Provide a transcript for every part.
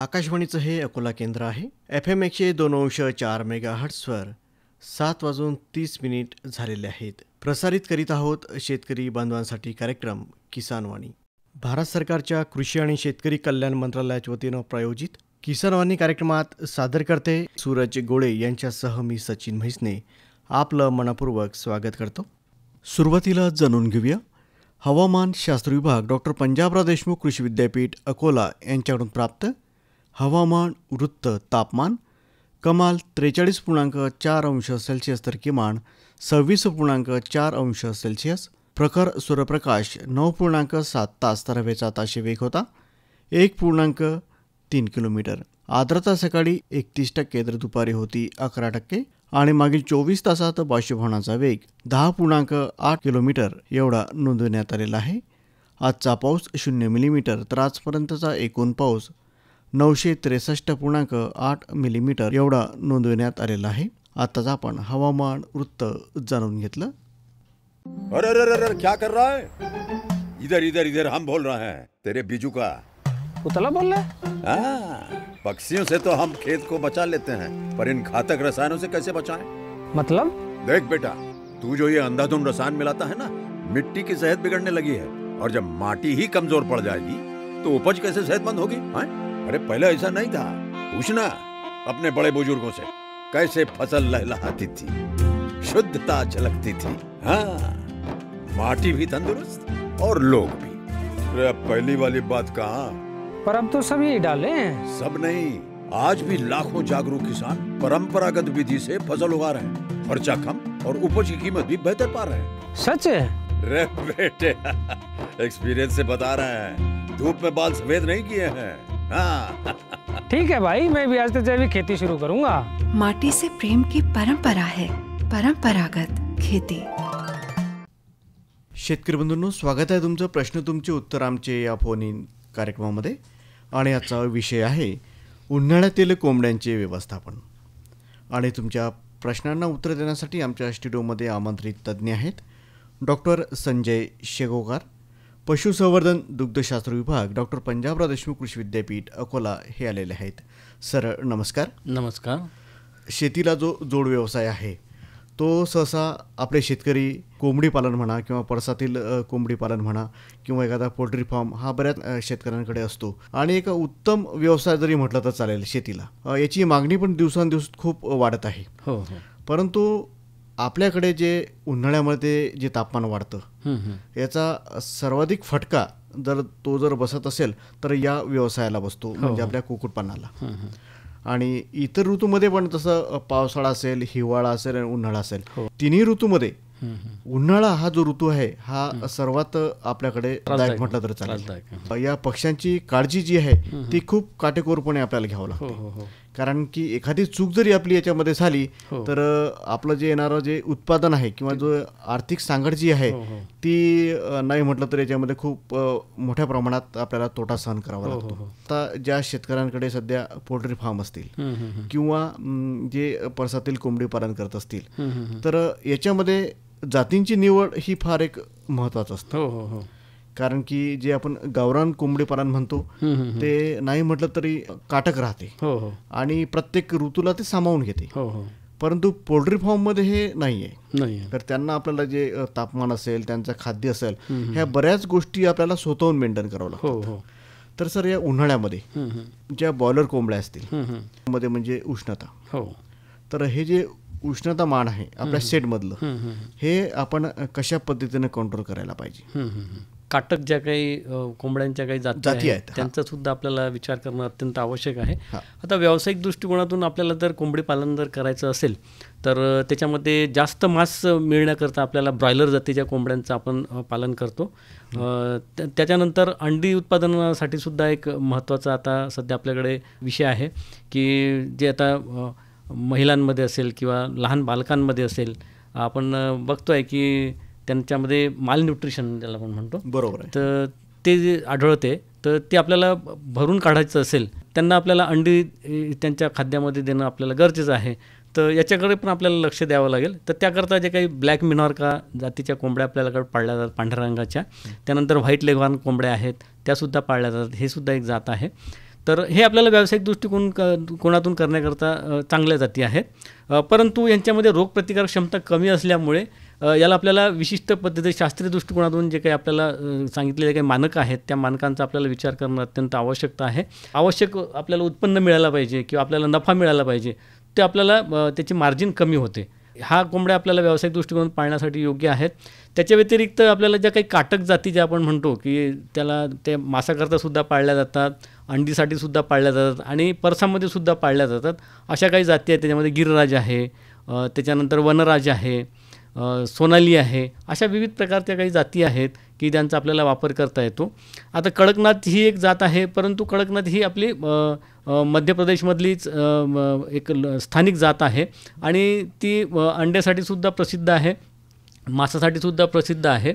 आकाशवाणीचं हे अकोला केंद्र आहे. FM 102.4 मेगाहर्ट्झवर 7:30 झालेले आहेत. प्रसारित करीत आहोत शेतकरी बांधवांसाठी कार्यक्रम किसानवाणी. भारत सरकारच्या कृषी आणि शेतकरी कल्याण मंत्रालयाच्या वतीनं प्रायोजित किसानवाणी कार्यक्रमात सादर करते सूरज गोळे यांच्यासह मी सचिन म्हैसने आपलं मनपूर्वक स्वागत करतो. सुरुवातीला जाणून घेऊया हवामान शास्त्र विभाग डॉक्टर पंजाबराव देशमुख कृषी विद्यापीठ अकोला यांच्याकडून प्राप्त हवामान वृत्त. तापमान कमाल 43.4 अंश सेल्सिअस तर किमान 26.4 अंश सेल्सिअस. प्रखर सूर्यप्रकाश 9.7 तास तर हवेचा ताशी वेग होता 1.3 किलोमीटर. आर्द्रता सकाळी 31% तर दुपारी होती 11% आणि मागील 24 तासात बाष्पीभवनाचा वेग 10.8 किलोमीटर एवढा नोंदवण्यात आलेला आहे. आजचा पाऊस 0 मिलीमीटर तर आजपर्यंतचा एकूण पाऊस 963.8 मिलीमीटर एवढा नोंदवण्यात आलेला आहे. आताच आपण हवामान वृत्त जाणून घेतलं. अरे अरे अरे क्या कर रहा है? इधर इधर इधर हम बोल रहे हैं तेरे बीजू का. उतला बोल रहा है? हाँ, पक्षियों से तो हम खेत को बचा लेते हैं पर इन घातक रसायनों से कैसे बचाएं? मतलब? देख बेटा, तू जो ये अंधाधुंध रसायन मिलाता है ना, मिट्टी की सेहत बिगड़ने लगी है और जब माटी ही कमजोर पड़ जाएगी तो उपज कैसे सेहतमंद होगी? अरे पहले ऐसा नहीं था. पूछना अपने बड़े बुजुर्गों से कैसे फसल लहलहाती थी, शुद्धता झलकती थी. हाँ, माटी भी तंदुरुस्त और लोग भी. अरे अब पहली वाली बात कहाँ, पर अब तो सभी डाले हैं. सब नहीं, आज भी लाखों जागरूक किसान परंपरागत विधि से फसल उगा रहे हैं. खर्चा कम और उपज की कीमत भी बेहतर पा रहे हैं. सच है? रे बेटे एक्सपीरियंस से बता रहे हैं, धूप में बाल सफेद नहीं किए हैं. हाँ. ठीक है भाई, मैं भी आज से जैविक खेती शुरू करूंगा. माटी से प्रेम की परंपरा है परंपरागत खेती. शेतकरी बंधूंनो, स्वागत आहे तुमचं प्रश्न तुमचे उत्तर आमचे या फोन इन कार्यक्रमामध्ये. आणि आजचा विषय आहे उन्हाळ्यातील कोंबड्यांचे व्यवस्थापन. आणि तुमच्या प्रश्नांना उत्तर देण्यासाठी आमच्या स्टुडिओमध्ये आमंत्रित तज्ज्ञ आहेत डॉक्टर संजय शेगोकार, पशुसंवर्धन दुग्धशास्त्र विभाग डॉक्टर पंजाबराव देशमुख कृषी विद्यापीठ अकोला हे आलेले आहेत. सर नमस्कार. नमस्कार. शेतीला जो जोड व्यवसाय आहे तो सहसा आपले शेतकरी कोंबडी पालन म्हणा किंवा परसातील कोंबडी पालन म्हणा किंवा एखादा पोल्ट्री फार्म हा बऱ्याच शेतकऱ्यांकडे असतो. आणि एक उत्तम व्यवसाय जरी म्हटलं तर चालेल शेतीला, याची मागणी पण दिवसांदिवस खूप वाढत आहे. हो हो. परंतु आपल्याकडे जे उन्हाळ्यामध्ये जे तापमान वाढतं याचा सर्वाधिक फटका जर बसत असेल तर या व्यवसायाला बसतो, म्हणजे आपल्या कुक्कुटपालनाला. आणि इतर ऋतूमध्ये पण तसं पावसाळा असेल, हिवाळा असेल आणि उन्हाळा असेल, तिन्ही ऋतूमध्ये उन्हाळा हा जो ऋतू आहे हा सर्वात आपल्याकडे त्रासदायक म्हटलं तर चालेल. या पक्ष्यांची काळजी जी आहे ती खूप काटेकोरपणे आपल्याला घ्यावं लागते. कारण की एखादी चूक जरी आपली याच्यामध्ये झाली तर आपलं जे येणारं जे उत्पादन आहे किंवा जो आर्थिक सांगड जी आहे ती नाही म्हटलं तर याच्यामध्ये खूप मोठ्या प्रमाणात आपल्याला तोटा सहन करावा लागतो. आता ज्या शेतकऱ्यांकडे सध्या पोल्ट्री फार्म असतील किंवा जे परसातील कोंबडी पालन करत असतील तर याच्यामध्ये जातींची निवड ही फार एक महत्त्वाचं असतं. कारण की जे आपण गावरान कोंबडी पालन म्हणतो ते नाही म्हटलं तरी काटक राहते आणि प्रत्येक ऋतूला ते सामावून घेते. परंतु पोल्ट्री फार्ममध्ये हे नाही आहे. तर त्यांना आपल्याला जे तापमान असेल, त्यांचं खाद्य असेल, ह्या बऱ्याच गोष्टी आपल्याला स्वतःहून मेंटेन करावं लागतं. तर सर या उन्हाळ्यामध्ये ज्या बॉयलर कोंबड्या असतील मध्ये म्हणजे उष्णता, तर हे जे उष्णतामान आहे आपल्या सेटमधलं हे आपण कशा पद्धतीने कंट्रोल करायला पाहिजे? काटक ज्या काही कोंबड्यांच्या काही जाती आहेत त्यांचा सुद्धा आपल्याला विचार करणं अत्यंत आवश्यक आहे. आता व्यावसायिक दृष्टिकोनातून आपल्याला जर कोंबडी पालन जर करायचं असेल तर त्याच्यामध्ये जास्त मांस मिळण्याकरता आपल्याला ब्रॉयलर जातीच्या कोंबड्यांचं आपण पालन करतो. त्याच्यानंतर अंडी उत्पादनासाठी सुद्धा एक महत्त्वाचा आता सध्या आपल्याकडे विषय आहे की जे आता महिलांमध्ये असेल किंवा लहान बालकांमध्ये असेल, आपण बघतो आहे की त्यांच्यामध्ये माल न्यूट्रिशन ज्याला आपण म्हणतो, बरोबर आहे, तर ते जे आढळते तर ते आपल्याला भरून काढायचं असेल त्यांना आपल्याला अंडी त्यांच्या खाद्यामध्ये देणं आपल्याला गरजेचं आहे. तर याच्याकडे पण आपल्याला लक्ष द्यावं लागेल. तर त्याकरता जे काही ब्लॅक मिनॉर्का जातीच्या कोंबड्या आपल्याला पाळल्या जातात पांढऱ्या रंगाच्या, त्यानंतर व्हाईट लेगहॉर्न कोंबड्या आहेत त्यासुद्धा पाळल्या जातात, हे सुद्धा एक जात आहे. तर हे आपल्याला व्यावसायिक दृष्टिकोनातून करण्याकरता चांगल्या जाती आहेत. परंतु यांच्यामध्ये रोगप्रतिकारक क्षमता कमी असल्यामुळे याला आपल्याला विशिष्ट पद्धती शास्त्रीय दृष्टिकोनातून जे काही आपल्याला सांगितलेले काही मानकं आहेत त्या मानकांचा आपल्याला विचार करणं अत्यंत आवश्यकता आहे. आवश्यक आपल्याला उत्पन्न मिळायला पाहिजे किंवा आपल्याला नफा मिळाला पाहिजे, ते आपल्याला त्याची मार्जिन कमी होते. हा कोंबड्या आपल्याला व्यावसायिक दृष्टिकोन पाळण्यासाठी योग्य आहेत. त्याच्या व्यतिरिक्त आपल्याला ज्या काही काटक जाती ज्या आपण म्हणतो की त्याला ते मांसाकरता सुद्धा पाळल्या जातात, अंडीसाठी सुद्धा पाळल्या जातात आणि परसामध्ये सुद्धा पाळल्या जातात, अशा काही जाती आहेत. त्याच्यामध्ये गिरिराज आहे, त्याच्यानंतर वनराज आहे, सोनाली आहे, अशा विविध प्रकारच्या काही जाती आहेत की ज्यांचा आपल्याला वापर करता येतो. आता कडकनाथ ही एक जात आहे, परंतु कडकनाथ ही आपली मध्य प्रदेशमधलीच एक स्थानिक जात आहे आणि ती अंड्यासाठी सुद्धा प्रसिद्ध आहे, मांसासाठी सुद्धा प्रसिद्ध आहे.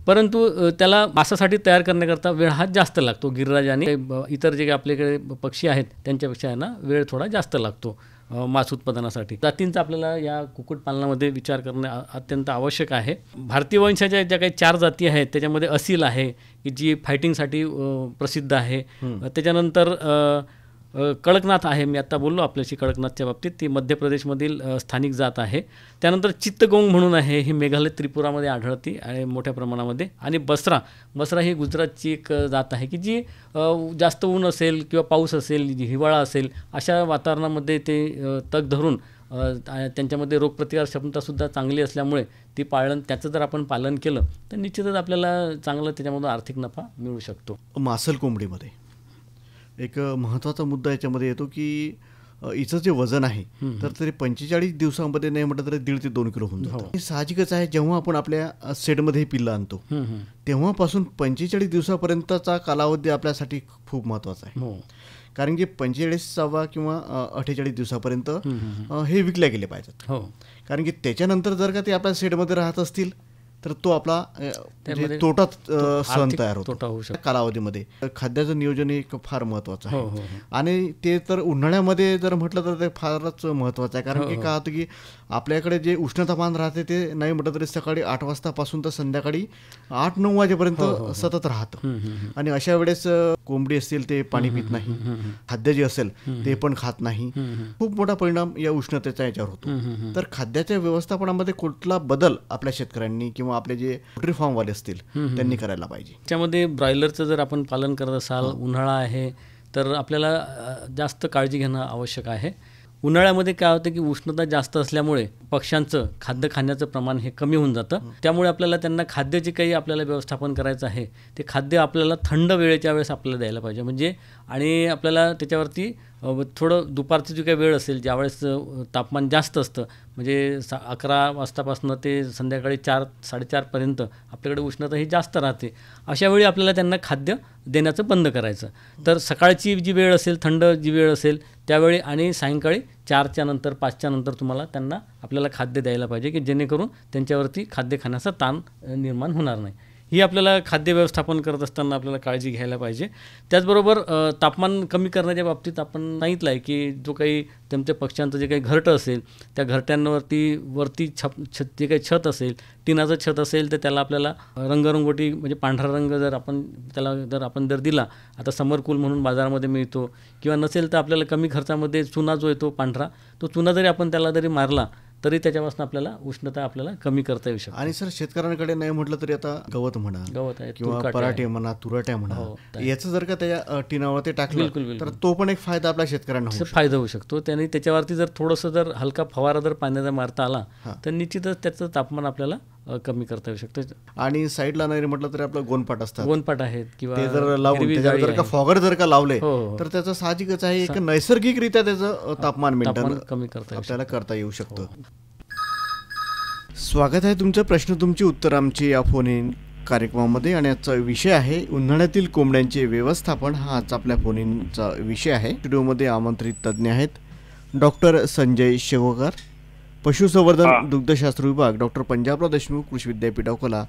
परंतु त्याला मांसासाठी तयार करण्याकरता वेळ हा जास्त लागतो. गिरिराज आणि इतर जे आपल्याकडे पक्षी आहेत त्यांच्यापेक्षा ना वेळ थोडा जास्त लागतो मांस उत्पादनासाठी. जातींचा आपल्याला या कुक्कुटपालनामध्ये विचार करणं अत्यंत आवश्यक आहे. भारतीय वंशाच्या ज्या काही 4 जाती आहेत त्याच्यामध्ये असील आहे की जी फायटिंगसाठी प्रसिद्ध आहे. त्याच्यानंतर कडकनाथ आहे, मी आत्ता बोललो आपल्याशी कडकनाथच्या बाबतीत, ती मध्य प्रदेशमधील स्थानिक जात आहे. त्यानंतर चित्तगोंग म्हणून आहे, ही मेघालय त्रिपुरामध्ये आढळती आणि मोठ्या प्रमाणामध्ये. आणि बसरा ही गुजरातची एक जात आहे की जी जास्त ऊन असेल किंवा पाऊस असेल, हिवाळा असेल, अशा वातावरणामध्ये ते तग धरून त्यांच्यामध्ये रोगप्रतिकार क्षमतासुद्धा चांगली असल्यामुळे त्याचं जर आपण पालन केलं तर निश्चितच आपल्याला चांगलं त्याच्यामधून आर्थिक नफा मिळू शकतो. मासल कोंबडीमध्ये एक महत्त्वाचा मुद्दा याच्यामध्ये येतो की हिचं जे वजन आहे तर ते 45 दिवसांमध्ये नाही म्हटलं तरी 1.5 ते 2 किलो होऊन जातं. हे साहजिकच आहे. जेव्हा आपण आपल्या शेडमध्ये पिल्लं आणतो तेव्हापासून 45 दिवसापर्यंतचा कालावधी आपल्यासाठी खूप महत्त्वाचा आहे. कारण की 45 किंवा 48 दिवसापर्यंत हे विकल्या गेले पाहिजेत. कारण की त्याच्यानंतर जर का ते आपल्या शेडमध्ये राहत असतील तर तो आपला तोटा सहन तयार होतो. कालावधीमध्ये खाद्याचं नियोजन हे फार महत्त्वाचं आहे. आणि ते तर उन्हाळ्यामध्ये जर म्हटलं तर ते फारच महत्त्वाचं आहे. कारण की काय होतं की आपल्याकडे जे उष्णतामान राहते ते नाही म्हटलं तरी सकाळी 8 वाजतापासून तर संध्याकाळी 8-9 वाजेपर्यंत सतत राहतं. आणि अशा वेळेस कोंबडी असतील ते पाणी पित नाही, खाद्य जे असेल ते पण खात नाही. खूप मोठा परिणाम या उष्णतेचा याच्यावर होतो. तर खाद्याच्या व्यवस्थापनामध्ये कुठला बदल आपल्या शेतकऱ्यांनी किंवा आपले जे पोल्ट्री फार्मवाले असतील त्यांनी करायला पाहिजे. त्याच्यामध्ये ब्रॉयलरचं जर आपण पालन करत असाल, उन्हाळा आहे तर आपल्याला जास्त काळजी घेणं आवश्यक आहे. उन्हाळ्यामध्ये काय होतं की उष्णता जास्त असल्यामुळे पक्ष्यांचं खाद्य खाण्याचं प्रमाण हे कमी होऊन जातं. त्यामुळे आपल्याला त्यांना खाद्य जे काही आपल्याला व्यवस्थापन करायचं आहे ते खाद्य आपल्याला थंड वेळेच्या वेळेस आपल्याला द्यायला पाहिजे. म्हणजे आणि आपल्याला त्याच्यावरती थोडं दुपारची जी काही वेळ असेल ज्यावेळेस तापमान जास्त असतं, म्हणजे 11 वाजतापासून ते संध्याकाळी 4-4:30पर्यंत आपल्याकडे उष्णता ही जास्त राहते. अशा वेळी आपल्याला त्यांना खाद्य देण्याचं बंद करायचं. तर सकाळची जी वेळ असेल, थंड जी वेळ असेल त्यावेळी आणि सायंकाळी 4च्या नंतर 5च्या नंतर तुम्हाला त्यांना आपल्याला खाद्य द्यायला पाहिजे की जेणेकरून त्यांच्यावरती खाद्य खाण्याचा ताण निर्माण होणार नाही. ही आपल्याला खाद्य व्यवस्थापन करत असताना आपल्याला काळजी घ्यायला पाहिजे. त्याचबरोबर तापमान कमी करण्याच्या बाबतीत आपण सांगितलं आहे की जो काही त्यांच्या पक्ष्यांचं जे काही घरटं असेल त्या घरट्यांवरती जे काही छत असेल, टिनाचं छत असेल तर त्याला आपल्याला रंगरंगोटी म्हणजे पांढरा रंग जर आपण दिला, आता समरकूल म्हणून बाजारामध्ये मिळतो, किंवा नसेल तर आपल्याला कमी खर्चामध्ये चुना जो येतो पांढरा, तो चुना जरी आपण त्याला जरी मारला तरी त्याच्यापासून आपल्याला उष्णता आपल्याला कमी करता येऊ शकते. आणि सर शेतकऱ्यांकडे नाही म्हटलं तरी आता गवत आहे किंवा पराठे म्हणा, तुराट्या म्हणा, याचं जर का त्या टिनावरती टाकलं तर तो पण एक फायदा आपल्या शेतकऱ्यांना फायदा होऊ शकतो. त्याने त्याच्यावरती जर थोडंसं जर हलका फवारा जर पाण्याचा मारता आला तर निश्चितच त्याचं तापमान आपल्याला कमी करता येऊ शकतं. आणि साईडला नाही म्हटलं तरी आपलं गोनपाट आहेत किंवा ते जर लावून जर का फॉगर जर का लावले तर त्याचं साहजिकच आहे एक नैसर्गिकरित्या त्याचं तापमान मेंटेन कमी करता आपल्याला करता येऊ शकतं. स्वागत आहे तुमचं प्रश्न तुमची उत्तर आमची या फोन इन कार्यक्रमामध्ये. आणि आजचा विषय आहे उन्हाळ्यातील कोंबड्यांचे व्यवस्थापन. हा आजचा आपल्या फोन इनचा विषय आहे. स्टुडिओमध्ये आमंत्रित तज्ज्ञ आहेत डॉक्टर संजय शेवकर, पशुसंवर्धन दुग्धशास्त्र विभाग, डॉक्टर पंजाबराव देशमुख कृषी विद्यापीठ अकोला.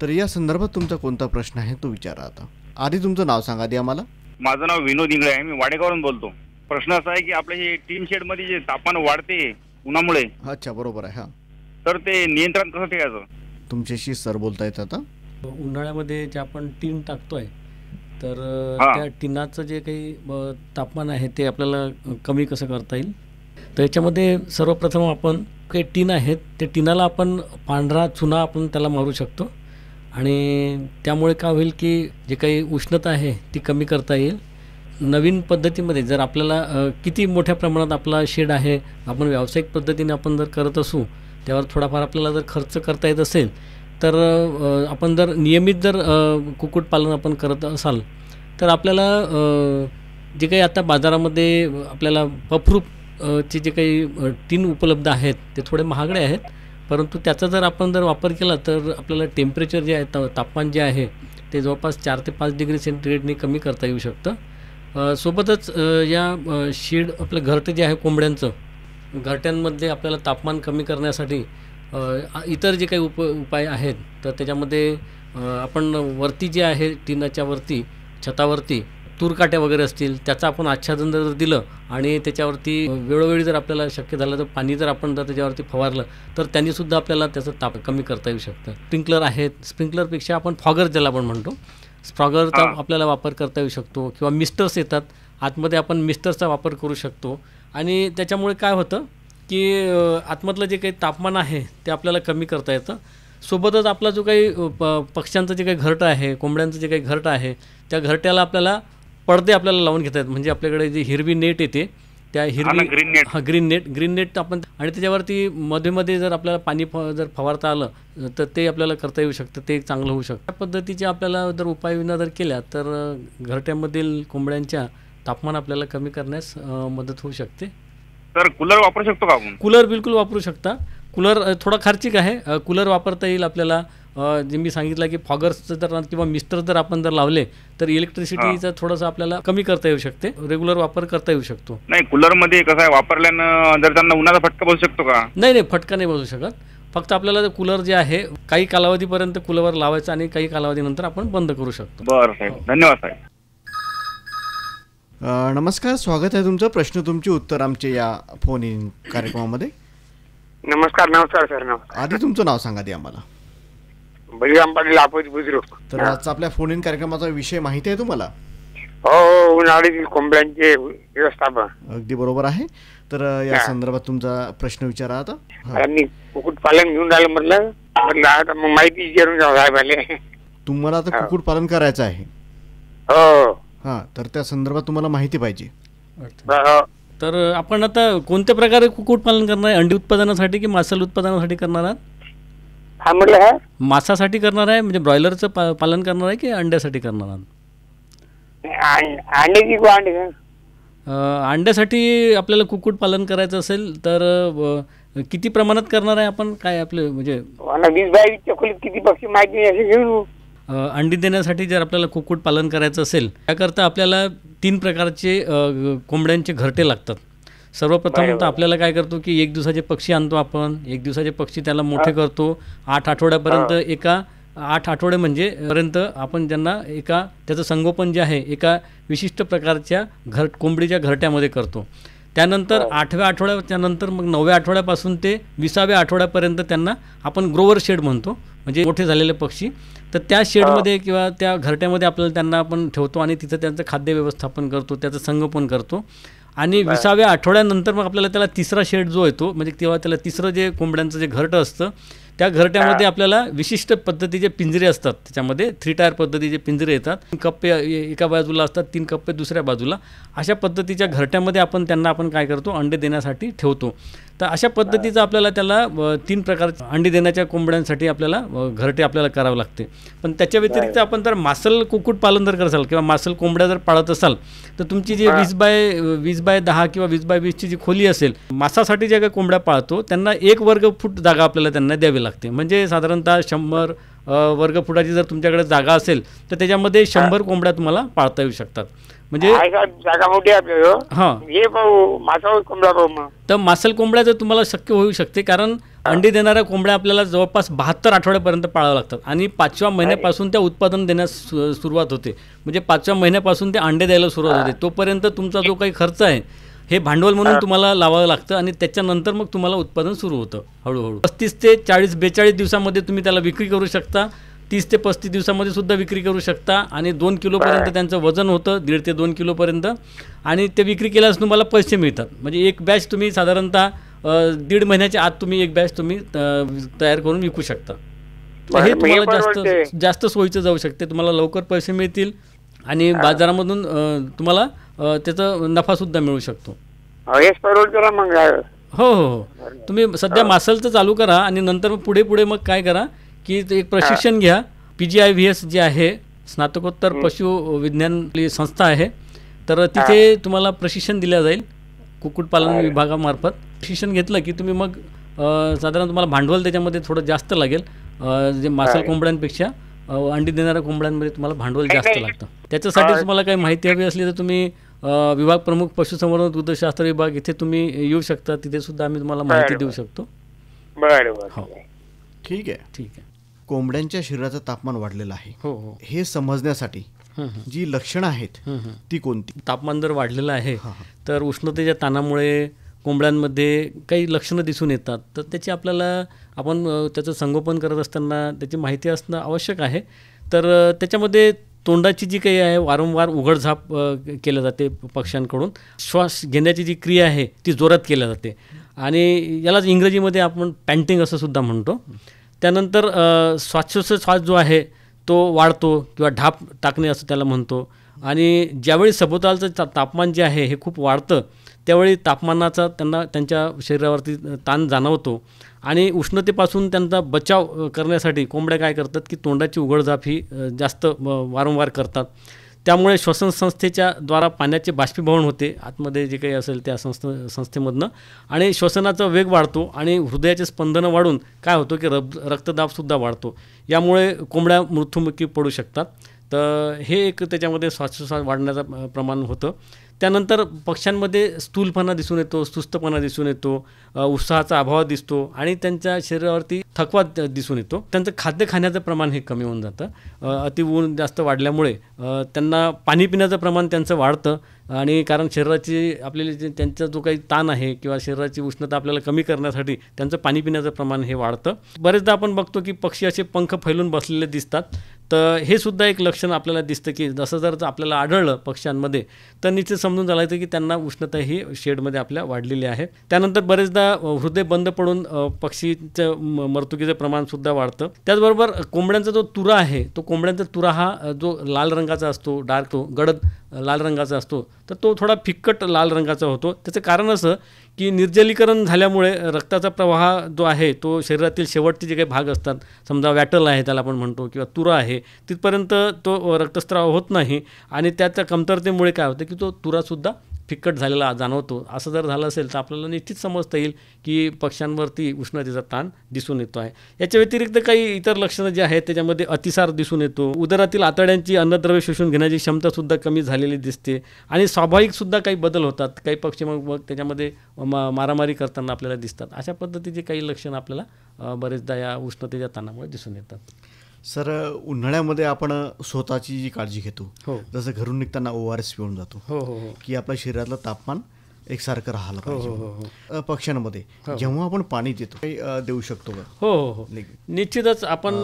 तर या संदर्भात तुमचा कोणता प्रश्न आहे तो विचारा. आता आधी तुमचं नाव सांगा आधी आम्हाला. माझं नाव विनोद इंगळे आहे, मी वाडेगावरून बोलतो. प्रश्न असा आहे की आपल्या हे टीन शेड मध्ये जे तापमान वाढते उन्हामुळे. अच्छा, बरोबर आहे. हा, तर ते नियंत्रण कसं ठेवायचं? तुमच्याशी सर बोलता येत आता. उन्हाळ्यामध्ये जे आपण टीन टाकतोय तर हा. त्या टिनाचं जे काही तापमान आहे ते आपल्याला कमी कसं करता येईल. तर याच्यामध्ये सर्वप्रथम आपण काही टीन आहेत ते टिनाला आपण पांढरा चुना आपण त्याला मारू शकतो आणि त्यामुळे काय होईल की जे काही उष्णता आहे ती कमी करता येईल. नवीन पद्धतीमध्ये जर आपल्याला किती मोठ्या प्रमाणात आपला शेड आहे, आपण व्यावसायिक पद्धतीने आपण जर करत असू त्यावर थोडाफार आपल्याला जर खर्च करता येत असेल तर आपण जर नियमित जर कुक्कुटपालन आपण करत असाल तर आपल्याला जे काही आता बाजारामध्ये आपल्याला पफरूप चे जे काही टीन उपलब्ध आहेत ते थोडे महागडे आहेत, परंतु त्याचा जर आपण जर वापर केला तर आपल्याला टेम्परेचर जे आहे तापमान जे आहे ते जवळपास 4 ते 5 डिग्री सेंटीग्रेडने कमी करता येऊ शकतं. सोबतच या शेड आपलं घरटे जे आहे कोंबड्यांचं, घरट्यांमध्ये आपल्याला तापमान कमी करण्यासाठी इतर जे काही उपाय आहेत तर त्याच्यामध्ये आपण वरती जे आहे टिनाच्या वरती छतावरती तूरकाट्या वगैरे असतील त्याचं आपण आच्छादन जर दिलं आणि त्याच्यावरती वेळोवेळी जर आपल्याला शक्य झालं तर पाणी जर आपण जर त्याच्यावरती फवारलं तर त्यांनीसुद्धा आपल्याला त्याचं ताप कमी करता येऊ शकतं. स्प्रिंकलर आहेत, स्प्रिंकलरपेक्षा आपण फॉगर ज्याला आपण म्हणतो स्प्रॉगरचा आपल्याला वापर करता येऊ शकतो किंवा मिस्टर्स येतात, आतमध्ये आपण मिस्टर्सचा वापर करू शकतो आणि त्याच्यामुळे काय होतं की आतमधलं जे काही तापमान आहे ते आपल्याला कमी करता येतं. सोबतच आपला जो काही पक्ष्यांचं जे काही घरटं आहे, कोंबड्यांचं जे काही घरटं आहे त्या घरट्याला आपल्याला पडदे आपल्याला लावून घेता येतात. म्हणजे आपल्याकडे जी हिरवी नेट येते त्या ग्रीन नेट आपण आणि त्याच्यावरती मध्ये जर आपल्याला पाणी जर फवारता आलं तर ते आपल्याला करता येऊ शकतं, ते चांगलं होऊ शकतं. त्या पद्धतीचे आपल्याला जर उपाययोजना जर केल्या तर घरट्यामधील कोंबड्यांच्या तापमान आपल्याला कमी करण्यास मदत होऊ शकते. तर कूलर वापरू शकतो का आपण? कूलर बिलकुल वापरू शकता. कूलर थोडा खर्चिक आहे, कूलर वापरता येईल आपल्याला. जे मी सांगितलं की फॉगर्सचं जर किंवा मिस्टर जर आपण जर लावले तर इलेक्ट्रिसिटीचं थोडंसं आपल्याला कमी करता येऊ शकते, रेग्युलर वापर करता येऊ शकतो. नाही, कूलरमध्ये कसं आहे वापरल्यानं जर त्यांना उन्हाचा फटका बसू शकतो का? नाही, फटका नाही बसू शकत. फक्त आपल्याला कूलर जे आहे काही कालावधीपर्यंत कूलरवर लावायचं आणि काही कालावधीनंतर आपण बंद करू शकतो. बरं साहेब, धन्यवाद साहेब. नमस्कार, स्वागत आहे तुमचं. प्रश्न तुमची उत्तर आमचे या फोन इन कार्यक्रमामध्ये. नमस्कार सर. आधी तुमचं नाव सांगा ते आम्हाला. बळीराम पाटील, आपज बुजुर्ग. तर आजचा आपल्या फोन इन कार्यक्रमाचा विषय माहिती आहे तुम्हाला? हो, उन्हाळ्यातील कोंबड्यांचे व्यवस्थापन. अगदी बरोबर आहे. तर या संदर्भात तुमचा प्रश्न विचारा आता. मी कुक्कुटपालन घेऊन राहिलं म्हटलं आता मग माहिती विचारून साहेबाले. तुम्हाला आता कुक्कुटपालन करायचं आहे? हो. हां, तर त्या संदर्भात तुम्हाला माहिती पाहिजे. तर आपण आता कोणत्या प्रकारे कुक्कुटपालन करणार आहे? अंडी उत्पादनासाठी की मांसल उत्पादनासाठी करणार आहात? हा म्हटलं मांसासाठी करणार आहे म्हणजे ब्रॉयलरचं पालन करणार आहे की अंड्यासाठी करणार आहात? अंड्याची अंडे अंड्यासाठी आपल्याला कुक्कुटपालन करायचं असेल तर किती प्रमाणात करणार आहे आपण? काय आपले म्हणजे 20-22 खोलीत किती पक्षी माहिती असे घेऊ. अंडी देण्यासाठी जर आपल्याला कुक्कुटपालन करायचं असेल त्याकरता आपल्याला 3 प्रकारचे कोंबड्यांचे घरटे लागतात. सर्वप्रथम तर आपल्याला काय करतो की 1 दिवसाचे पक्षी आणतो आपण. 1 दिवसाचे पक्षी त्याला मोठे करतो. 8 आठवड्यापर्यंत 8 आठवडे म्हणजे पर्यंत आपण त्यांना त्याचं संगोपन जे आहे एका विशिष्ट प्रकारच्या कोंबडीच्या घरट्यामध्ये करतो. त्यानंतर 8व्या आठवड्याच्या नंतर मग 9व्या आठवड्यापासून ते 20व्या आठवड्यापर्यंत त्यांना आपण ग्रोवर शेड म्हणतो, म्हणजे मोठे झालेले पक्षी. तर त्या शेडमध्ये किंवा त्या घरट्यामध्ये आपल्याला त्यांना आपण ठेवतो आणि तिथं त्यांचं खाद्य व्यवस्थापन करतो, त्याचं संगोपन करतो. आणि 20व्या आठवड्यानंतर मग आपल्याला त्याला तिसरा शेड जो येतो म्हणजे तेव्हा त्याला तिसरं जे कोंबड्यांचं जे घरटं असतं त्या घरट्यामध्ये आपल्याला विशिष्ट पद्धतीचे पिंजरे असतात. त्याच्यामध्ये 3 टायर पद्धतीचे पिंजरे येतात. 3 कप्पे एका बाजूला असतात, 3 कप्पे दुसऱ्या बाजूला. अशा पद्धतीच्या घरट्यामध्ये त्यांना आपण काय करतो, अंडे देण्यासाठी ठेवतो. तर अशा पद्धतीचं आपल्याला त्याला 3 प्रकारचे अंडी देण्याच्या कोंबड्यांसाठी आपल्याला घरटे आपल्याला करावं लागते. पण त्याच्या व्यतिरिक्त आपण जर मांसल कुक्कुटपालन जर कराल किंवा मांसल कोंबड्या जर पाळत असाल तर तुमची जी 20x10 किंवा 20x20ची जी खोली असेल, मांसासाठी ज्या काही कोंबड्या पाळतो त्यांना 1 वर्ग फूट जागा आपल्याला त्यांना द्यावी लागते. म्हणजे साधारणतः 100 वर्ग फुटाची जर तुमच्याकडे जागा असेल तर त्याच्यामध्ये 100 कोंबड्या तुम्हाला पाळता येऊ शकतात. म्हणजे जागा मोठी तर मांसल कोंबड्या जर तुम्हाला शक्य होऊ शकते, कारण अंडी देणाऱ्या कोंबड्या आपल्याला जवळपास 72 आठवड्यापर्यंत पाळाव्या लागतात आणि 5व्या महिन्यापासून त्या उत्पादन देण्यास सुरुवात होते. म्हणजे 5व्या महिन्यापासून ते अंडे द्यायला सुरुवात होते. तोपर्यंत तुमचा जो काही खर्च आहे हे भांडवल म्हणून तुम्हाला लावावं लागतं आणि त्याच्यानंतर मग तुम्हाला उत्पादन सुरू होतं हळूहळू. 35 ते 40-42 दिवसामध्ये तुम्ही त्याला विक्री करू शकता. 30 ते 35 दिवसामध्ये सुद्धा विक्री करू शकता आणि 2 किलोपर्यंत त्यांचं वजन होतं, 1.5 ते 2 किलोपर्यंत, आणि ते विक्री केल्यास तुम्हाला पैसे मिळतात. म्हणजे एक बॅच तुम्ही साधारणतः 1.5 महिन्याच्या आत तुम्ही एक बॅच तुम्ही तयार करून विकू शकता. तर हे तुम्हाला जास्त सोयीचं जाऊ शकते, तुम्हाला लवकर पैसे मिळतील आणि बाजारामधून तुम्हाला त्याचा नफासुद्धा मिळू शकतो. हो हो हो, तुम्ही सध्या मासलचं चालू करा आणि नंतर पुढे मग काय करा की एक प्रशिक्षण घ्या. PGIVS जे आहे, स्नातकोत्तर पशु विज्ञान संस्था आहे, तर तिथे तुम्हाला प्रशिक्षण दिलं जाईल कुक्कुटपालन विभागामार्फत. प्रशिक्षण घेतलं की तुम्ही मग साधारण तुम्हाला भांडवल त्याच्यामध्ये थोडं जास्त लागेल. जे मासल कोंबड्यांपेक्षा अंडी देणाऱ्या कोंबड्यांमध्ये तुम्हाला भांडवल जास्त लागतं. त्याच्यासाठी तुम्हाला काही माहिती हवी असली तर तुम्ही विभाग प्रमुख पशुसंवर्धन दुग्धशास्त्र विभाग इथे तुम्ही येऊ शकता, तिथे सुद्धा आम्ही तुम्हाला माहिती देऊ शकतो. हो, ठीक आहे. कोंबड्यांच्या शरीराचं तापमान वाढलेलं आहे, हो हो, हे समजण्यासाठी जी लक्षणं आहेत ती कोणती? तापमान जर वाढलेलं आहे तर उष्णतेच्या ताणामुळे कोंबड्यांमध्ये काही लक्षणं दिसून येतात, तर त्याची आपण त्याचं संगोपन करत असताना त्याची माहिती असणं आवश्यक आहे. तर त्याच्यामध्ये तोंडाची जी काही आहे वारंवार उघडझाप केल्या जाते पक्ष्यांकडून, श्वास घेण्याची जी क्रिया आहे ती जोरात केल्या जाते आणि यालाच इंग्रजीमध्ये आपण पॅन्टिंग असं सुद्धा म्हणतो. त्यानंतर श्वास जो आहे तो वाढतो किंवा ढाप टाकणे असं त्याला म्हणतो. आणि ज्यावेळी सभोवतालचं तापमान जे आहे हे खूप वाढतं त्यावेळी तापमानाचा त्यांच्या शरीरावरती ताण जाणवतो आणि उष्णतेपासून त्यांचा बचाव करण्यासाठी कोंबड्या काय करतात की तोंडाची उघडझाप ही जास्त वारंवार करतात. त्यामुळे श्वसन संस्थेच्या द्वारा पाण्याचे बाष्पीभवन होते आतमध्ये जे काही असेल त्या संस्थेमधनं आणि श्वसनाचा वेग वाढतो आणि हृदयाचे स्पंदनं वाढून काय होतं की रक्तदाबसुद्धा वाढतो. यामुळे कोंबड्या मृत्युमुखी पडू शकतात. तर हे एक त्याच्यामध्ये श्वासोच्छ्वास वाढण्याचं प्रमाण होतं. त्यानंतर पक्ष्यांमध्ये स्थूलपणा दिसून येतो, सुस्तपणा दिसून येतो, उत्साहाचा अभाव दिसतो आणि त्यांच्या शरीरावरती थकवा दिसून येतो. त्यांचं खाद्य खाण्याचं प्रमाण हे कमी होऊन जातं. अति ऊन जास्त वाढल्यामुळे त्यांना पाणी पिण्याचं प्रमाण त्यांचं वाढतं आणि कारण शरीराची आपल्याला त्यांचा जो काही ताण आहे किंवा शरीराची उष्णता आपल्याला कमी करण्यासाठी त्यांचं पाणी पिण्याचं प्रमाण हे वाढतं. बरेचदा आपण बघतो की पक्षी असे पंख फैलून बसलेले दिसतात, तर हे सुद्धा एक लक्षण आपल्याला दिसतं की जसं जर आपल्याला आढळलं पक्ष्यांमध्ये तर निश्चित समजून चालायचं की त्यांना उष्णता ही शेडमध्ये आपल्या वाढलेली आहे. त्यानंतर बरेचदा हृदय बंद पडून पक्षीचं मृत्यूचं प्रमाणसुद्धा वाढतं. त्याचबरोबर कोंबड्यांचा जो तुरा आहे तो कोंबड्यांचा तुरा हा जो लाल रंगाचा असतो, डार्क तो गडद लाल रंगाचा असतो, तर तो थोडा फिक्कट लाल रंगाचा होतो. त्याचं कारण असं की निर्जलीकरण झाल्यामुळे रक्ताचा प्रवाह जो आहे तो शरीरातील शेवटचे जे काही भाग असतात, समजा वॅटल आहे त्याला आपण म्हणतो किंवा तुरा आहे, तिथपर्यंत तो रक्तस्राव होत नाही आणि त्याच्या कमतरतेमुळे काय होतं की तो तुरासुद्धा फिक्कट झालेला जाणवतो. असं जर झालं असेल तर आपल्याला निश्चित समजता येईल की पक्ष्यांवरती उष्णतेचा ताण दिसून येतो आहे. याच्या व्यतिरिक्त काही इतर लक्षणं जी आहेत त्याच्यामध्ये अतिसार दिसून येतो, उदरातील आतड्यांची अन्नद्रव्य शोषून घेण्याची क्षमतासुद्धा कमी झालेली दिसते आणि स्वाभाविकसुद्धा काही बदल होतात. काही पक्षी मग त्याच्यामध्ये मारामारी करताना आपल्याला दिसतात. अशा पद्धतीचे काही लक्षणं आपल्याला बरेचदा या उष्णतेच्या ताणामुळे दिसून येतात. सर, उन्हाळ्यामध्ये आपण स्वतःची जी काळजी घेतो, हो, जसं घरून निघताना ORS पिऊन जातो, हो हो हो, की आपल्या शरीरातलं तापमान एकसारखं राहिलं हो हो पाहिजे. हो, पक्ष्यांमध्ये जेव्हा आपण पाणी देतो काही देऊ शकतो का? हो हो हो, निश्चितच. आपण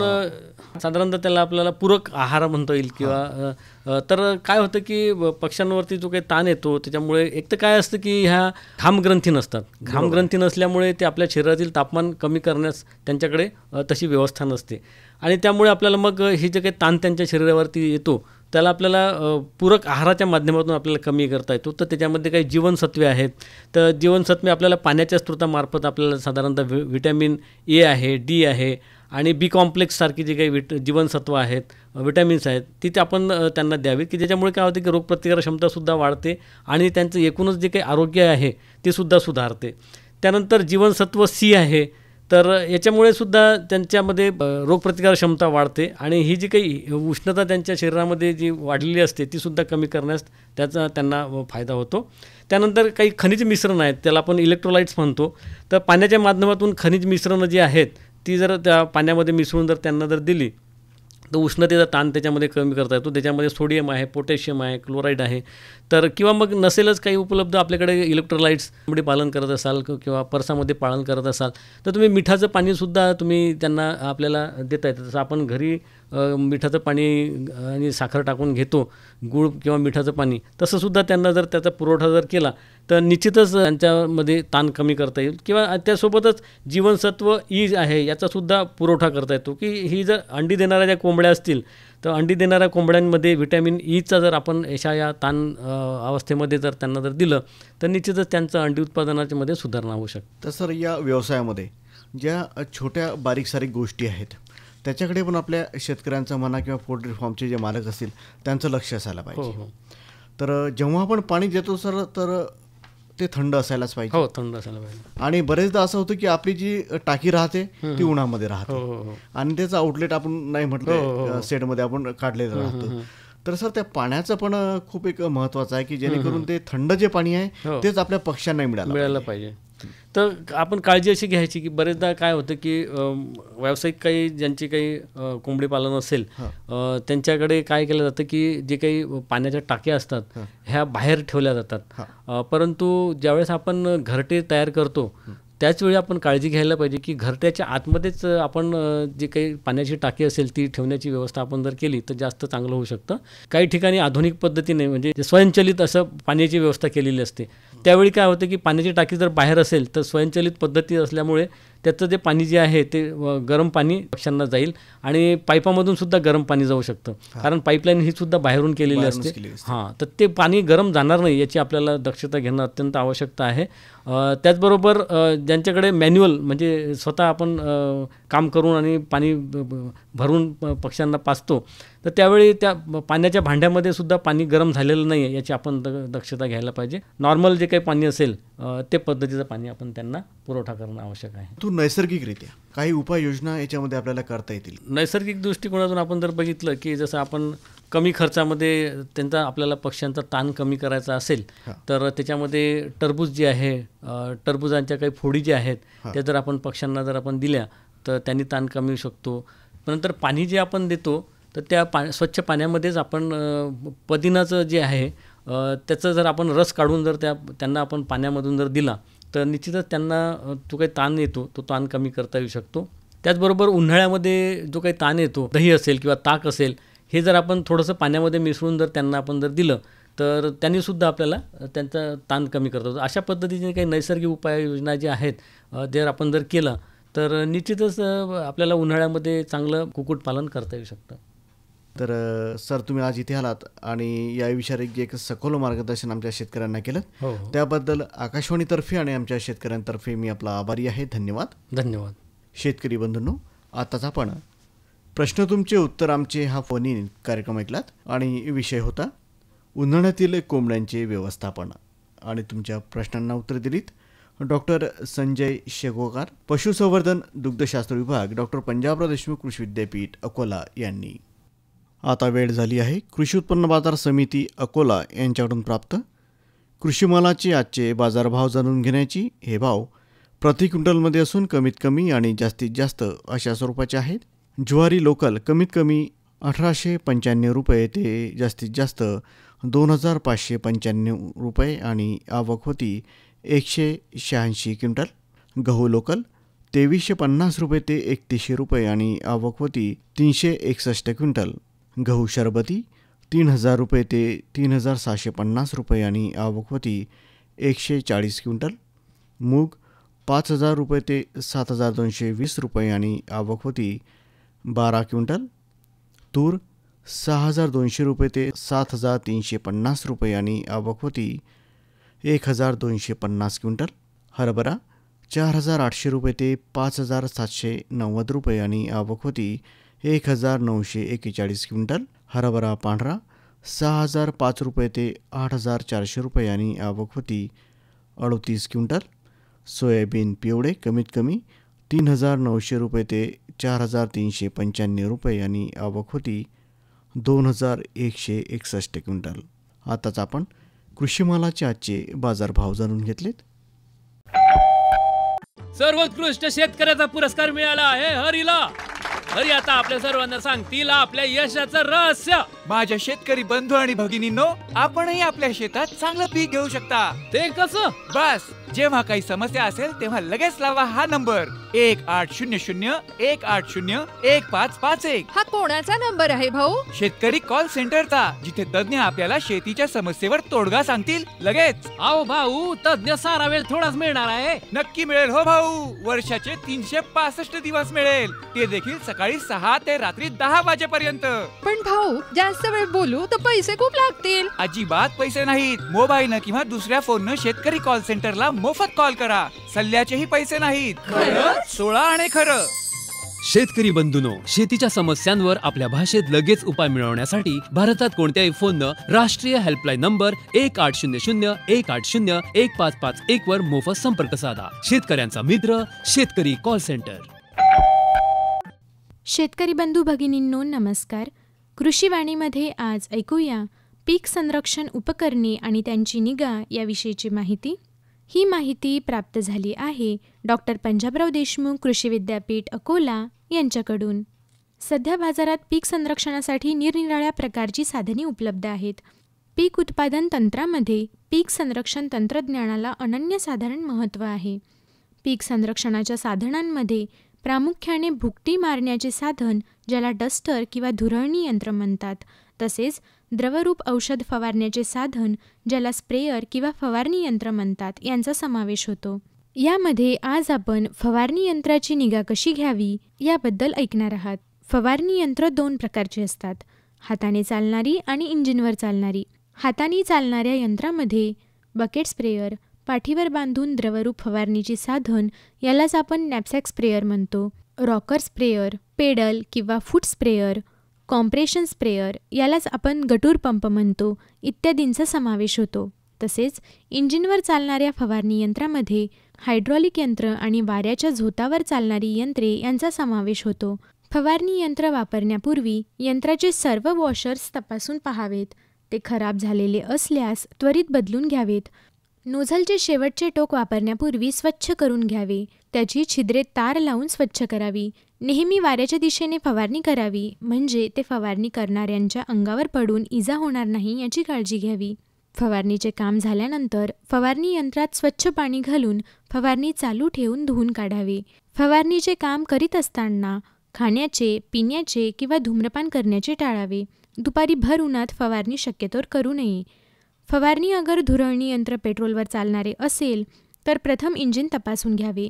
साधारणतः त्याला आपल्याला पूरक आहार म्हणता येईल किंवा तर काय होतं की पक्ष्यांवरती जो काही ताण येतो त्याच्यामुळे एक तर काय असतं की ह्या घामग्रंथी नसतात. घामग्रंथी नसल्यामुळे ते आपल्या शरीरातील तापमान कमी करण्यास त्यांच्याकडे तशी व्यवस्था नसते आणि त्यामुळे आपल्याला मग हे जे काही ताण त्यांच्या शरीरावरती येतो त्याला आपल्याला पूरक आहाराच्या माध्यमातून आपल्याला कमी करता येतो. तर त्याच्यामध्ये काही जीवनसत्वे आहेत, तर जीवनसत्वे आपल्याला पाण्याच्या स्रोतामार्फत आपल्याला साधारणतः व्हिटॅमिन A आहे, D आहे आणि B कॉम्प्लेक्स सारखी जे काही जीवनसत्व आहेत, विटॅमिन्स आहेत, तिथे आपण त्यांना द्यावीत की ज्याच्यामुळे काय होते की रोगप्रतिकारक क्षमतासुद्धा वाढते आणि त्यांचं एकूणच जे काही आरोग्य आहे ते सुद्धा सुधारते. त्यानंतर जीवनसत्व C आहे, तर याच्यामुळे सुद्धा त्यांच्यामध्ये रोगप्रतिकारक क्षमता वाढते आणि ही जी काही उष्णता त्यांच्या शरीरामध्ये जी वाढलेली असते ती सुद्धा कमी करण्यास त्याचा त्यांना फायदा होतो. त्यानंतर काही खनिज मिश्रण आहेत, त्याला आपण इलेक्ट्रोलाइट्स म्हणतो. तर पाण्याच्या माध्यमातून खनिज मिश्रणं जी आहेत ती जर त्या पाण्यामध्ये मिसळून जर त्यांना जर दिली तर उष्णतेचा ताण त्याच्यामध्ये कमी करता येतो. त्याच्यामध्ये सोडियम आहे, पोटॅशियम आहे, क्लोराईड आहे. तर किंवा मग नसेलच काही उपलब्ध आपल्याकडे इलेक्ट्रोलाइट्स कोंबडी पालन करत असाल किंवा परसामध्ये पालन करत असाल तर तुम्ही मिठाचं पाणीसुद्धा तुम्ही त्यांना आपल्याला देता येतं. जसं आपण घरी मिठाचं पाणी आणि साखर टाकून घेतो, गूळ किंवा मिठाचं पाणी, तसंसुद्धा त्यांना जर त्याचा पुरवठा जर केला तर निश्चितच त्यांच्यामध्ये ताण कमी करता येईल. किंवा त्यासोबतच जीवनसत्व ई आहे याचासुद्धा पुरवठा करता येतो, की ही जर अंडी देणाऱ्या ज्या कोंबड्या असतील तर अंडी देणाऱ्या कोंबड्यांमध्ये व्हिटॅमिन ईचा जर आपण या ताण अवस्थेमध्ये जर त्यांना जर दिलं तर निश्चितच त्यांचं अंडी उत्पादनामध्ये सुधारणा होऊ शकते. तर सर या व्यवसायामध्ये ज्या छोट्या बारीक सारीक गोष्टी आहेत त्याच्याकडे पण आपल्या शेतकऱ्यांचा म्हणा किंवा पोल्ट्री फार्मचे जे मालक असतील त्यांचं लक्ष असायला पाहिजे. तर जेव्हा आपण पाणी देतो सर तर ते थंड असायलाच पाहिजे. हो, थंड असायला पाहिजे. आणि बरेचदा असं होतं की आपली जी टाकी राहते ती उन्हामध्ये राहते आणि त्याचं आउटलेट आपण नाही म्हटलं सेटमध्ये आपण काढलेलं राहतं. तर सर त्या पाण्याचं पण खूप एक महत्त्वाचं आहे की जेणेकरून ते थंड जे पाणी आहे तेच आपल्या पक्ष्यांना मिळायला पाहिजे. तर आपण काळजी अशी घ्यायची की बरेचदा काय होतं की व्यावसायिक काही ज्यांची काही कोंबडी पालन असेल त्यांच्याकडे काय केलं जातं की जे काही पाण्याच्या टाक्या असतात ह्या बाहेर ठेवल्या जातात. परंतु ज्यावेळेस आपण घरटे तयार करतो त्याचवेळी आपण काळजी घ्यायला पाहिजे की घरट्याच्या आतमध्येच आपण जे काही पाण्याची टाकी असेल ती ठेवण्याची व्यवस्था आपण जर केली तर जास्त चांगलं होऊ शकतं. काही ठिकाणी आधुनिक पद्धतीने म्हणजे स्वयंचलित असं पाण्याची व्यवस्था केलेली असते. त्यावेळी काय होतं की पाण्याची टाकी जर बाहेर असेल तर स्वयंचलित पद्धती असल्यामुळे त्याचं जे पाणी जे आहे ते गरम पाणी पक्ष्यांना जाईल आणि पाईपामधून सुद्धा गरम पाणी जाऊ शकतं, कारण पाईपलाईन ही सुद्धा बाहेरून केलेली असते. हां, तर ते पाणी गरम जाणार नाही याची आपल्याला दक्षता घेणं अत्यंत आवश्यकता आहे. त्याचबरोबर ज्यांच्याकडे मॅन्युअल म्हणजे स्वतः आपण काम करून आणि पाणी भरून पक्ष्यांना पाजतो तर त्यावेळी त्या पाण्याच्या भांड्यामध्ये सुद्धा पाणी गरम झालेलं नाही आहे याची आपण दक्षता घ्यायला पाहिजे. नॉर्मल जे काही पाणी असेल ते पद्धतीचं पाणी आपण त्यांना पुरवठा करणं आवश्यक आहे. तू नैसर्गिकरित्या काही उपाययोजना याच्यामध्ये आपल्याला करता येतील? नैसर्गिक दृष्टिकोनातून आपण जर बघितलं की जसं आपण कमी खर्चामध्ये त्यांचा आपल्याला पक्ष्यांचा ताण कमी करायचा असेल तर त्याच्यामध्ये टरबूज जे आहे, टरबुजांच्या काही फोडी ज्या आहेत त्या जर आपण पक्ष्यांना जर आपण दिल्या तर त्यांनी ताण कमी होऊ शकतो. नंतर पाणी जे आपण देतो तर त्या स्वच्छ पाण्यामध्येच आपण पुदिनाचं जे आहे त्याचं जर आपण रस काढून जर त्यांना आपण पाण्यामधून जर दिला तर निश्चितच त्यांना जो काही ताण येतो तो ताण कमी करता येऊ शकतो. त्याचबरोबर उन्हाळ्यामध्ये जो काही ताण येतो, दही असेल किंवा ताक असेल, हे जर आपण थोडंसं पाण्यामध्ये मिसळून जर त्यांना आपण जर दिलं तर त्यांनीसुद्धा आपल्याला त्यांचा ताण कमी करता येतो. अशा पद्धतीने काही नैसर्गिक उपाययोजना ज्या आहेत जर आपण जर केलं तर निश्चितच आपल्याला उन्हाळ्यामध्ये चांगलं कुक्कुटपालन करता येऊ शकतं. तर सर तुम्ही आज इथे आलात आणि या विषयावर जे एक सखोल मार्गदर्शन आमच्या शेतकऱ्यांना केलं त्याबद्दल आकाशवाणीतर्फे आणि आमच्या शेतकऱ्यांतर्फे मी आपला आभारी आहे. धन्यवाद. धन्यवाद. शेतकरी बंधूंनो, आताच आपण प्रश्न तुमचे उत्तर आमचे हा फोन इन कार्यक्रम ऐकलात आणि विषय होता उन्हाळ्यातील कोंबड्यांचे व्यवस्थापन आणि तुमच्या प्रश्नांना उत्तर दिलीत डॉक्टर संजय शेगोकार, पशुसंवर्धन दुग्धशास्त्र विभाग, डॉक्टर पंजाबराव देशमुख कृषी विद्यापीठ अकोला यांनी. आता वेळ झाली आहे कृषी उत्पन्न बाजार समिती अकोला यांच्याकडून प्राप्त कृषी मालाचे आजचे बाजारभाव जाणून घेण्याची. हे भाव प्रति क्विंटलमध्ये असून कमीत कमी आणि जास्तीत जास्त अशा स्वरूपाचे आहेत. ज्वारी लोकल कमीत कमी 1895 रुपये ते जास्तीत जास्त 2595 रुपये आणि आवक होती 186 क्विंटल. गहू लोकल 2350 रुपये ते 3100 रुपये आणि आवक होती 361 क्विंटल. गहू शरबती 3000 रुपये ते 3750 रुपये आणि आवक होती 140 क्विंटल. मूग 5000 रुपये ते 7220 रुपये आणि आवक होती 12 क्विंटल. तूर 6200 रुपये ते 7350 रुपये आणि आवक होती 1250 क्विंटल. हरभरा 4800 रुपये ते 5790 रुपये आणि आवक होती 1941 क्विंटल. हरभरा पांढरा 6005 रुपये ते 8400 रुपये आणि आवक होती 38 क्विंटल. सोयाबीन पिवळे कमीत कमी 3900 रुपये ते 4395 रुपये आणि आवक होती 2161 क्विंटल. आताच आपण कृषी मालाचे आजचे बाजारभाव जाणून घेतलेत. सर्वोत्कृष्ट शेतकऱ्याचा पुरस्कार मिळाला आहे हरीला. खरी आता आपल्या सर्वांना सांगतील आपल्या यशाचं रहस्य. माझ्या शेतकरी बंधू आणि भगिनींनो, आपणही आपल्या शेतात चांगलं पीक घेऊ शकता. ते कसं? बस जेव्हा काही समस्या असेल तेव्हा लगेच लावा हा नंबर 1800-180-1551. हा कोणाचा नंबर आहे भाऊ? शेतकरी कॉल सेंटरचा, जिथे तज्ञ आपल्याला शेतीच्या समस्येवर तोडगा सांगतील लगेच. अहो भाऊ, तज्ञ सारा वेळ थोडाच मिळणार आहे. नक्की मिळेल हो भाऊ. वर्षाचे 365 दिवस मिळेल, ते देखील सकाळी 6 ते रात्री 10 वाजेपर्यंत. पण भाऊ, जास्त वेळ बोलू तर पैसे खूप लागतील. अजिबात पैसे नाहीत. मोबाईलनं किंवा दुसऱ्या फोननं शेतकरी कॉल सेंटरला मोफत कॉल करा. सल्ल्याचेही पैसे नाहीत. 16 आणि खरं. शेतकरी बंधूंनो, शेतीच्या समस्यांवर आपल्या भाषेत लगेच उपाय मिळवण्यासाठी भारतात कोणत्याही फोननं राष्ट्रीय हेल्पलाईन नंबर 1800-180-1551 वर मोफत संपर्क साधा. शेतकऱ्यांचा मित्र शेतकरी कॉल सेंटर. शेतकरी बंधू भगिनींनो, नमस्कार. कृषीवाणीमध्ये आज ऐकूया पीक संरक्षण उपकरणे आणि त्यांची निगा याविषयीची माहिती. ही माहिती प्राप्त झाली आहे डॉक्टर पंजाबराव देशमुख कृषी विद्यापीठ अकोला यांच्याकडून. सध्या बाजारात पीक संरक्षणासाठी निरनिराळ्या प्रकारची साधने उपलब्ध आहेत. पीक उत्पादन तंत्रामध्ये पीक संरक्षण तंत्रज्ञानाला अनन्यसाधारण महत्त्व आहे. पीक संरक्षणाच्या साधनांमध्ये प्रामुख्याने भुकटी मारण्याचे साधन, ज्याला डस्टर किंवा धुरळणी यंत्र म्हणतात, तसेच द्रवरूप औषध फवारण्याचे साधन, ज्याला स्प्रेयर किंवा फवारणी यंत्र म्हणतात, यांचा समावेश होतो. यामध्ये आज आपण फवारणी यंत्राची निगा कशी घ्यावी याबद्दल ऐकणार आहात. फवारणी यंत्र 2 प्रकारची असतात, हाताने चालणारी आणि इंजिनवर चालणारी. हाताने चालणाऱ्या यंत्रामध्ये बकेट स्प्रेयर, पाठीवर बांधून द्रवरूप फवारणीची साधन, यालाच आपण नॅपसॅक स्प्रेयर म्हणतो, रॉकर स्प्रेयर, पेडल किंवा फूट स्प्रेयर, कॉम्प्रेशन स्प्रेयर, यालाच आपण गटूर पंप म्हणतो, इत्यादींचा समावेश होतो. तसेच इंजिनवर चालणाऱ्या फवारणी यंत्रामध्ये हायड्रॉलिक यंत्र आणि वाऱ्याच्या झोतावर चालणारी यंत्रे यांचा समावेश होतो. फवारणी यंत्र वापरण्यापूर्वी यंत्राचे सर्व वॉशर्स तपासून पाहावेत. ते खराब झालेले असल्यास त्वरित बदलून घ्यावेत. नोझलचे शेवटचे टोक वापरण्यापूर्वी स्वच्छ करून घ्यावे. त्याची छिद्रे तार लावून स्वच्छ करावी. नेहमी वाऱ्याच्या दिशेने फवारणी करावी, म्हणजे ते फवारणी करणाऱ्यांच्या अंगावर पडून इजा होणार नाही याची काळजी घ्यावी. फवारणीचे काम झाल्यानंतर फवारणी यंत्रात स्वच्छ पाणी घालून फवारणी चालू ठेवून धुवून काढावे. फवारणीचे काम करीत असताना खाण्याचे, पिण्याचे किंवा धूम्रपान करण्याचे टाळावे. दुपारी भर उन्हात फवारणी शक्यतोवर करू नये. फवारणी अगर धुरळणी यंत्र पेट्रोलवर चालणारे असेल तर प्रथम इंजिन तपासून घ्यावे.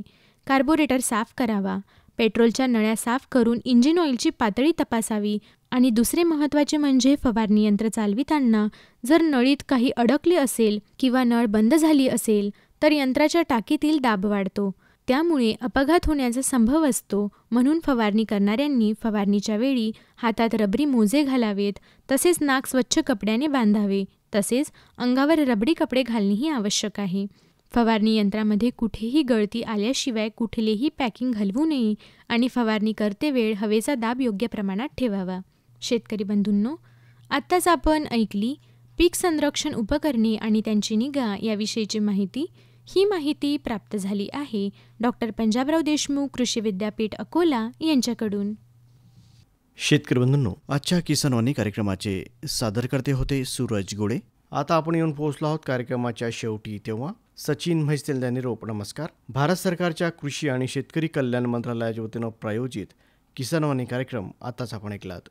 कार्बोरेटर साफ करावा. पेट्रोलच्या नळ्या साफ करून इंजिन ऑइलची पातळी तपासावी. आणि दुसरे महत्त्वाचे म्हणजे फवारणी यंत्र चालविताना जर नळीत काही अडकले असेल किंवा नळ बंद झाली असेल तर यंत्राच्या टाकीतील दाब वाढतो. त्यामुळे अपघात होण्याचा संभव असतो. म्हणून फवारणी करणाऱ्यांनी फवारणीच्या वेळी हातात रबरी मोजे घालावेत. तसेच नाक स्वच्छ कपड्याने बांधावे. तसेच अंगावर रबरी कपडे घालणेही आवश्यक आहे. फवारणी यंत्रामध्ये कुठेही गळती आल्याशिवाय कुठलेही पॅकिंग घालवू नये आणि फवारणी करते वेळ हवेचा दाब योग्य प्रमाणात ठेवावा. शेतकरी बंधूंनो, आत्ताच आपण ऐकली पीक संरक्षण उपकरणे आणि त्यांची निगा याविषयीची माहिती. ही माहिती प्राप्त झाली आहे डॉक्टर पंजाबराव देशमुख कृषी विद्यापीठ अकोला यांच्याकडून. शेतकरी बंधूंनो, आजच्या किसानवाणी कार्यक्रमाचे सादरकर्ते होते सूरज गोडे. आता आपण येऊन पोहोचलो आहोत कार्यक्रमाच्या शेवटी. तेव्हा सचिन म्हैसेल यांनी रोप नमस्कार. भारत सरकारच्या कृषी आणि शेतकरी कल्याण मंत्रालयाच्या वतीनं प्रायोजित किसानवाणी कार्यक्रम आताच आपण ऐकलात.